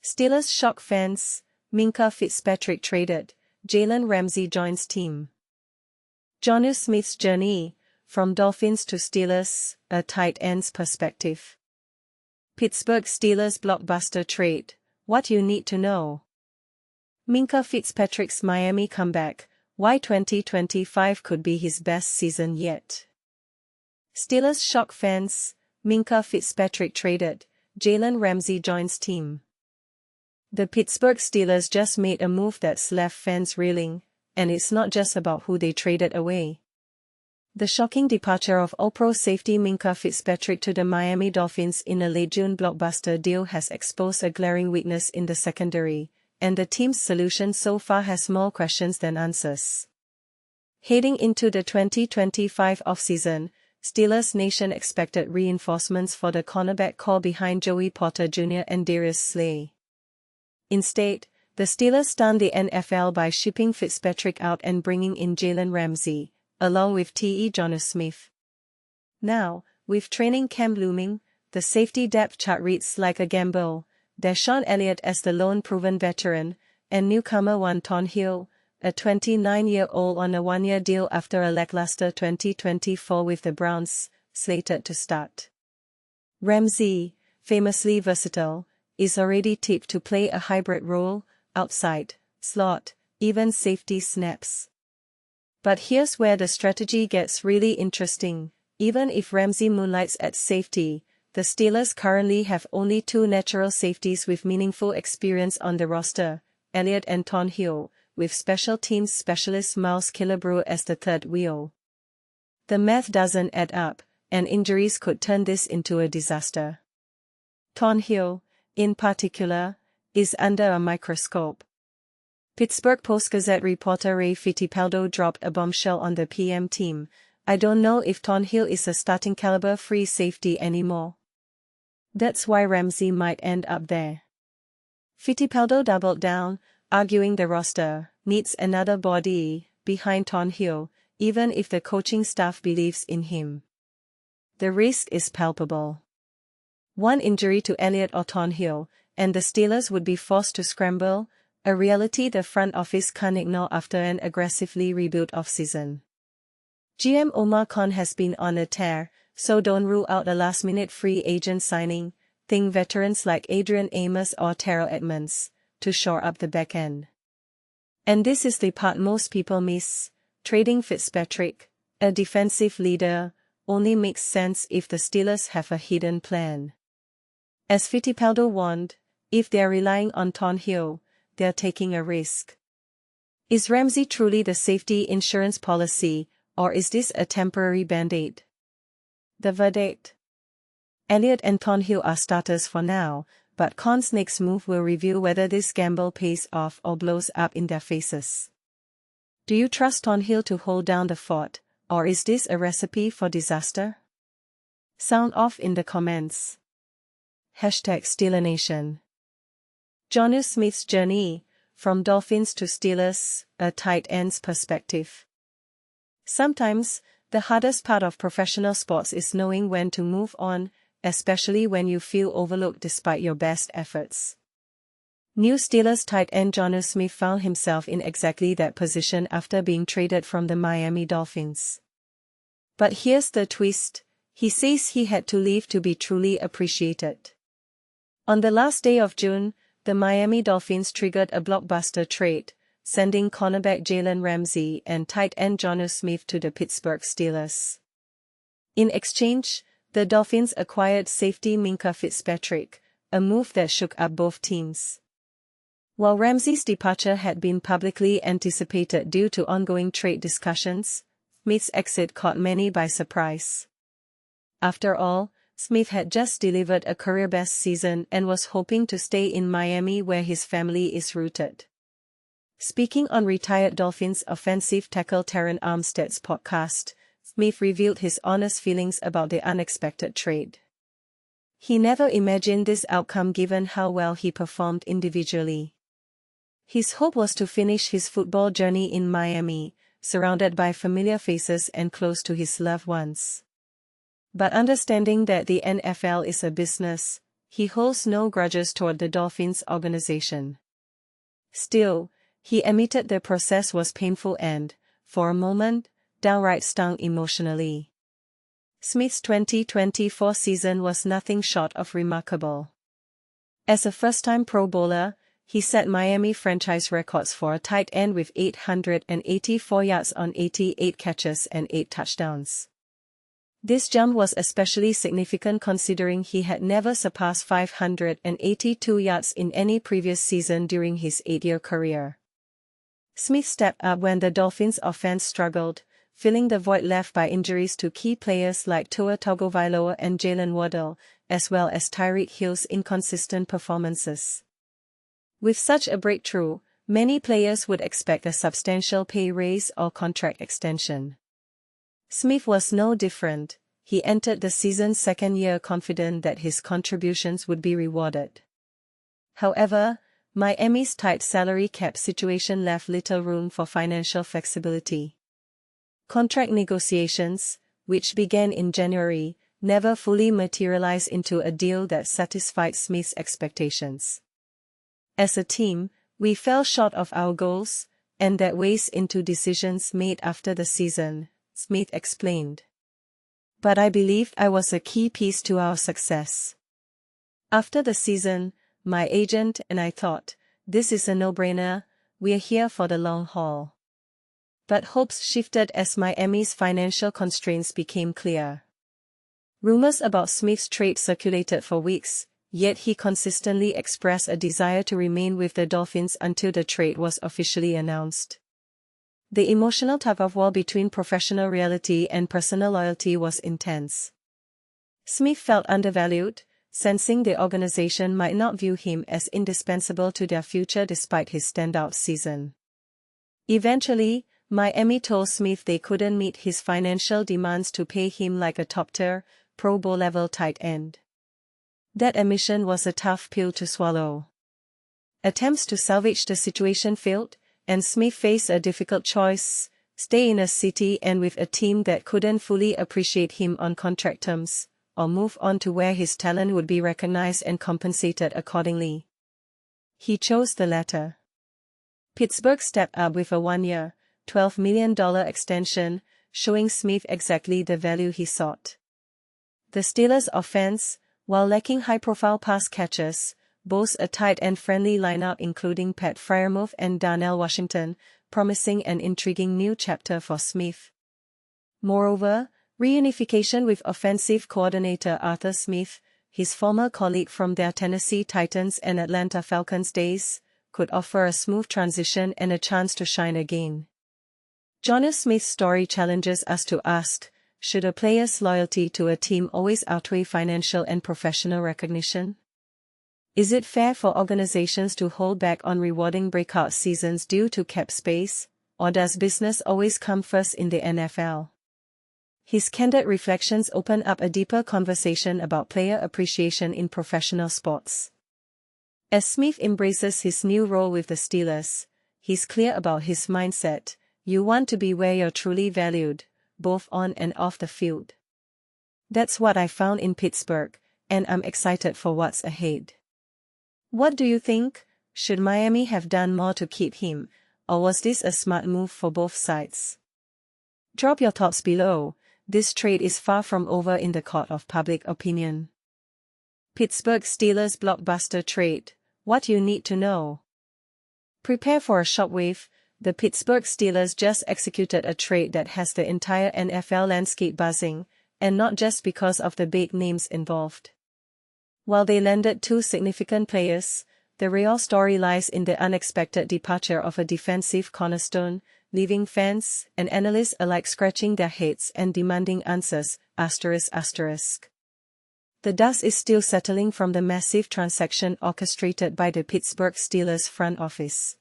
Steelers shock fans, Minkah Fitzpatrick traded, Jalen Ramsey joins team. Jonnu Smith's journey, from Dolphins to Steelers, a tight end's perspective. Pittsburgh Steelers blockbuster trade, what you need to know. Minkah Fitzpatrick's Miami comeback, why 2025 could be his best season yet. Steelers shock fans, Minkah Fitzpatrick traded, Jalen Ramsey joins team. The Pittsburgh Steelers just made a move that's left fans reeling, and it's not just about who they traded away. The shocking departure of All-Pro safety Minkah Fitzpatrick to the Miami Dolphins in a late June blockbuster deal has exposed a glaring weakness in the secondary, and the team's solution so far has more questions than answers. Heading into the 2025 offseason, Steelers Nation expected reinforcements for the cornerback core behind Joey Porter Jr. and Darius Slay. Instead, the Steelers stunned the NFL by shipping Fitzpatrick out and bringing in Jalen Ramsey, along with Jonnu Smith. Now, with training camp looming, the safety depth chart reads like a gamble. DeShon Elliott as the lone proven veteran, and newcomer Juan Thornhill, a 29-year-old on a one-year deal after a lackluster 2024 with the Browns, slated to start. Ramsey, famously versatile, is already tipped to play a hybrid role, outside, slot, even safety snaps. But here's where the strategy gets really interesting. Even if Ramsey moonlights at safety, the Steelers currently have only two natural safeties with meaningful experience on the roster, Elliott and Thornhill, with special teams specialist Miles Killebrew as the third wheel. The math doesn't add up, and injuries could turn this into a disaster. Thornhill, in particular, is under a microscope. Pittsburgh Post-Gazette reporter Ray Fittipaldo dropped a bombshell on the PM team. I don't know if Thornhill is a starting caliber free safety anymore. That's why Ramsey might end up there. Fittipaldo doubled down, arguing the roster needs another body behind Thornhill, even if the coaching staff believes in him. The risk is palpable. One injury to Elliott or Thornhill, and the Steelers would be forced to scramble, a reality the front office can't ignore after an aggressively rebuilt offseason. GM Omar Khan has been on a tear, so don't rule out a last-minute free agent signing. Think veterans like Adrian Amos or Terrell Edmonds, to shore up the back end. And this is the part most people miss. Trading Fitzpatrick, a defensive leader, only makes sense if the Steelers have a hidden plan. As Fittipaldo warned, if they're relying on Thornhill, they're taking a risk. Is Ramsey truly the safety insurance policy, or is this a temporary band-aid? The verdict: Elliott and Thornhill are starters for now, but Khan's next move will reveal whether this gamble pays off or blows up in their faces. Do you trust Thornhill to hold down the fort, or is this a recipe for disaster? Sound off in the comments. #SteelerNation. Jonnu Smith's journey, from Dolphins to Steelers, a tight end's perspective. Sometimes, the hardest part of professional sports is knowing when to move on, especially when you feel overlooked despite your best efforts. New Steelers tight end Jonnu Smith found himself in exactly that position after being traded from the Miami Dolphins. But here's the twist: he says he had to leave to be truly appreciated. On the last day of June, the Miami Dolphins triggered a blockbuster trade, sending cornerback Jalen Ramsey and tight end Jonnu Smith to the Pittsburgh Steelers. In exchange, the Dolphins acquired safety Minkah Fitzpatrick, a move that shook up both teams. While Ramsey's departure had been publicly anticipated due to ongoing trade discussions, Smith's exit caught many by surprise. After all, Smith had just delivered a career-best season and was hoping to stay in Miami where his family is rooted. Speaking on retired Dolphins offensive tackle Terron Armstead's podcast, Smith revealed his honest feelings about the unexpected trade. He never imagined this outcome given how well he performed individually. His hope was to finish his football journey in Miami, surrounded by familiar faces and close to his loved ones. But understanding that the NFL is a business, he holds no grudges toward the Dolphins organization. Still, he admitted the process was painful and, for a moment, downright stung emotionally. Smith's 2024 season was nothing short of remarkable. As a first-time Pro Bowler, he set Miami franchise records for a tight end with 884 yards on 88 catches and 8 touchdowns. This jump was especially significant considering he had never surpassed 582 yards in any previous season during his 8-year career. Smith stepped up when the Dolphins' offense struggled, filling the void left by injuries to key players like Tua Tagovailoa and Jalen Waddle, as well as Tyreek Hill's inconsistent performances. With such a breakthrough, many players would expect a substantial pay raise or contract extension. Smith was no different. He entered the season's second year confident that his contributions would be rewarded. However, Miami's tight salary cap situation left little room for financial flexibility. Contract negotiations, which began in January, never fully materialized into a deal that satisfied Smith's expectations. As a team, we fell short of our goals, and that weighs into decisions made after the season, Smith explained. But I believe I was a key piece to our success. After the season, my agent and I thought, this is a no-brainer, we're here for the long haul. But hopes shifted as Miami's financial constraints became clear. Rumors about Smith's trade circulated for weeks, yet he consistently expressed a desire to remain with the Dolphins until the trade was officially announced. The emotional tug-of-war between professional reality and personal loyalty was intense. Smith felt undervalued, sensing the organization might not view him as indispensable to their future despite his standout season. Eventually, Miami told Smith they couldn't meet his financial demands to pay him like a top-tier, Pro Bowl-level tight end. That admission was a tough pill to swallow. Attempts to salvage the situation failed, and Smith faced a difficult choice: stay in a city and with a team that couldn't fully appreciate him on contract terms, or move on to where his talent would be recognized and compensated accordingly. He chose the latter. Pittsburgh stepped up with a 1-year, $12 million extension, showing Smith exactly the value he sought. The Steelers' offense, while lacking high-profile pass catchers, boasts a tight and friendly lineup including Pat Freiermuth and Darnell Washington, promising an intriguing new chapter for Smith. Moreover, reunification with offensive coordinator Arthur Smith, his former colleague from their Tennessee Titans and Atlanta Falcons days, could offer a smooth transition and a chance to shine again. Jonnu Smith's story challenges us to ask, should a player's loyalty to a team always outweigh financial and professional recognition? Is it fair for organizations to hold back on rewarding breakout seasons due to cap space, or does business always come first in the NFL? His candid reflections open up a deeper conversation about player appreciation in professional sports. As Smith embraces his new role with the Steelers, he's clear about his mindset: you want to be where you're truly valued, both on and off the field. That's what I found in Pittsburgh, and I'm excited for what's ahead. What do you think? Should Miami have done more to keep him, or was this a smart move for both sides? Drop your thoughts below. This trade is far from over in the court of public opinion. Pittsburgh Steelers blockbuster trade: what you need to know. Prepare for a shockwave. The Pittsburgh Steelers just executed a trade that has the entire NFL landscape buzzing, and not just because of the big names involved. While they landed 2 significant players, the real story lies in the unexpected departure of a defensive cornerstone, leaving fans and analysts alike scratching their heads and demanding answers. The dust is still settling from the massive transaction orchestrated by the Pittsburgh Steelers front office.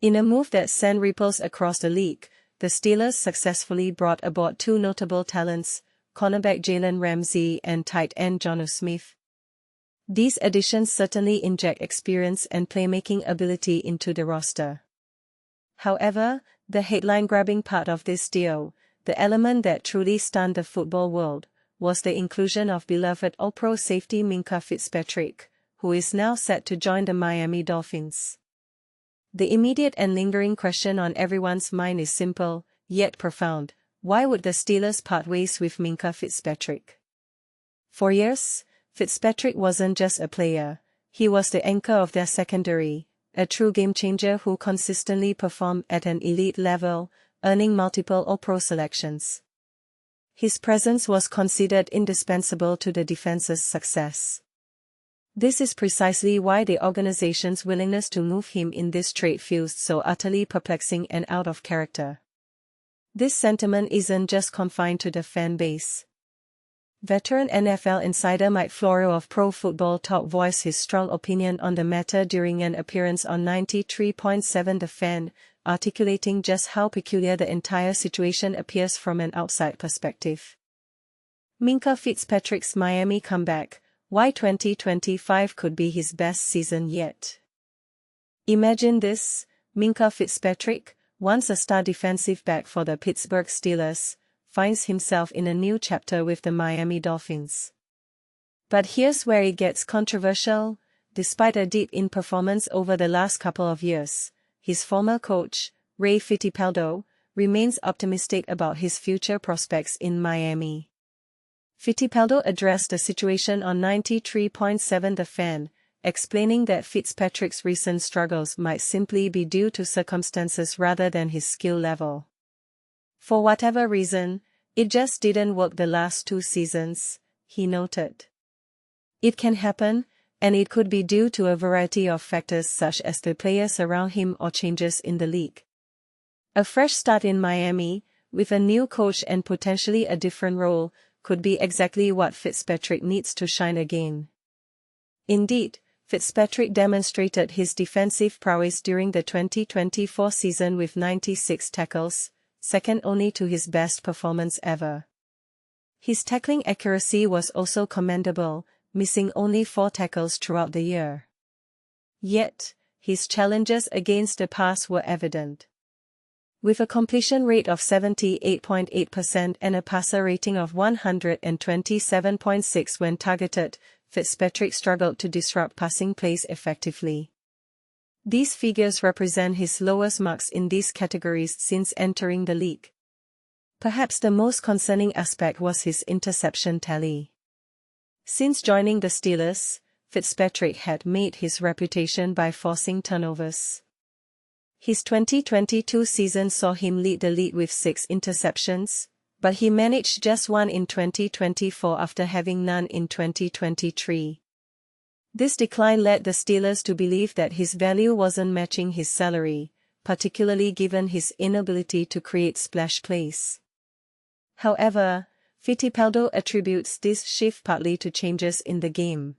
In a move that sent ripples across the league, the Steelers successfully brought aboard 2 notable talents, cornerback Jalen Ramsey and tight end Jonnu Smith. These additions certainly inject experience and playmaking ability into the roster. However, the headline-grabbing part of this deal, the element that truly stunned the football world, was the inclusion of beloved All-Pro safety Minkah Fitzpatrick, who is now set to join the Miami Dolphins. The immediate and lingering question on everyone's mind is simple, yet profound: why would the Steelers part ways with Minkah Fitzpatrick? For years, Fitzpatrick wasn't just a player, he was the anchor of their secondary, a true game-changer who consistently performed at an elite level, earning multiple All-Pro selections. His presence was considered indispensable to the defense's success. This is precisely why the organization's willingness to move him in this trade feels so utterly perplexing and out of character. This sentiment isn't just confined to the fan base. Veteran NFL insider Mike Florio of Pro Football Talk voiced his strong opinion on the matter during an appearance on 93.7 The Fan, articulating just how peculiar the entire situation appears from an outside perspective. Minkah Fitzpatrick's Miami comeback: why 2025 could be his best season yet. Imagine this: Minkah Fitzpatrick, once a star defensive back for the Pittsburgh Steelers, finds himself in a new chapter with the Miami Dolphins. But here's where it gets controversial. Despite a dip in performance over the last couple of years, his former coach, Ray Fittipaldo, remains optimistic about his future prospects in Miami. Fittipaldo addressed the situation on 93.7 The Fan, explaining that Fitzpatrick's recent struggles might simply be due to circumstances rather than his skill level. For whatever reason, it just didn't work the last 2 seasons, he noted. It can happen, and it could be due to a variety of factors such as the players around him or changes in the league. A fresh start in Miami, with a new coach and potentially a different role, could be exactly what Fitzpatrick needs to shine again. Indeed, Fitzpatrick demonstrated his defensive prowess during the 2024 season with 96 tackles, second only to his best performance ever. His tackling accuracy was also commendable, missing only 4 tackles throughout the year. Yet, his challenges against the pass were evident. With a completion rate of 78.8% and a passer rating of 127.6 when targeted, Fitzpatrick struggled to disrupt passing plays effectively. These figures represent his lowest marks in these categories since entering the league. Perhaps the most concerning aspect was his interception tally. Since joining the Steelers, Fitzpatrick had made his reputation by forcing turnovers. His 2022 season saw him lead the league with 6 interceptions, but he managed just 1 in 2024 after having none in 2023. This decline led the Steelers to believe that his value wasn't matching his salary, particularly given his inability to create splash plays. However, Fittipaldo attributes this shift partly to changes in the game.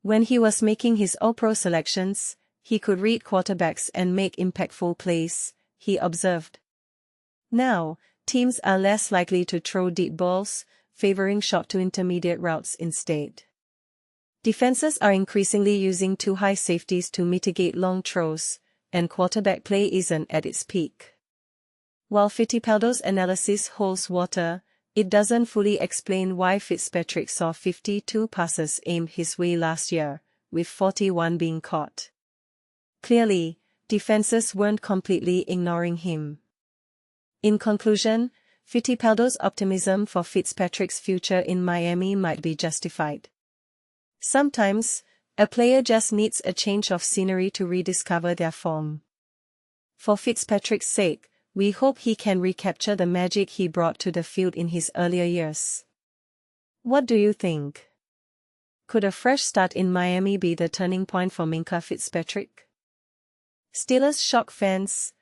When he was making his All-Pro selections, he could read quarterbacks and make impactful plays, he observed. Now, teams are less likely to throw deep balls, favoring short to intermediate routes instead. Defenses are increasingly using 2 high safeties to mitigate long throws, and quarterback play isn't at its peak. While Fittipaldo's analysis holds water, it doesn't fully explain why Fitzpatrick saw 52 passes aimed his way last year, with 41 being caught. Clearly, defenses weren't completely ignoring him. In conclusion, Fittipaldo's optimism for Fitzpatrick's future in Miami might be justified. Sometimes, a player just needs a change of scenery to rediscover their form. For Fitzpatrick's sake, we hope he can recapture the magic he brought to the field in his earlier years. What do you think? Could a fresh start in Miami be the turning point for Minkah Fitzpatrick? Steelers shock fans,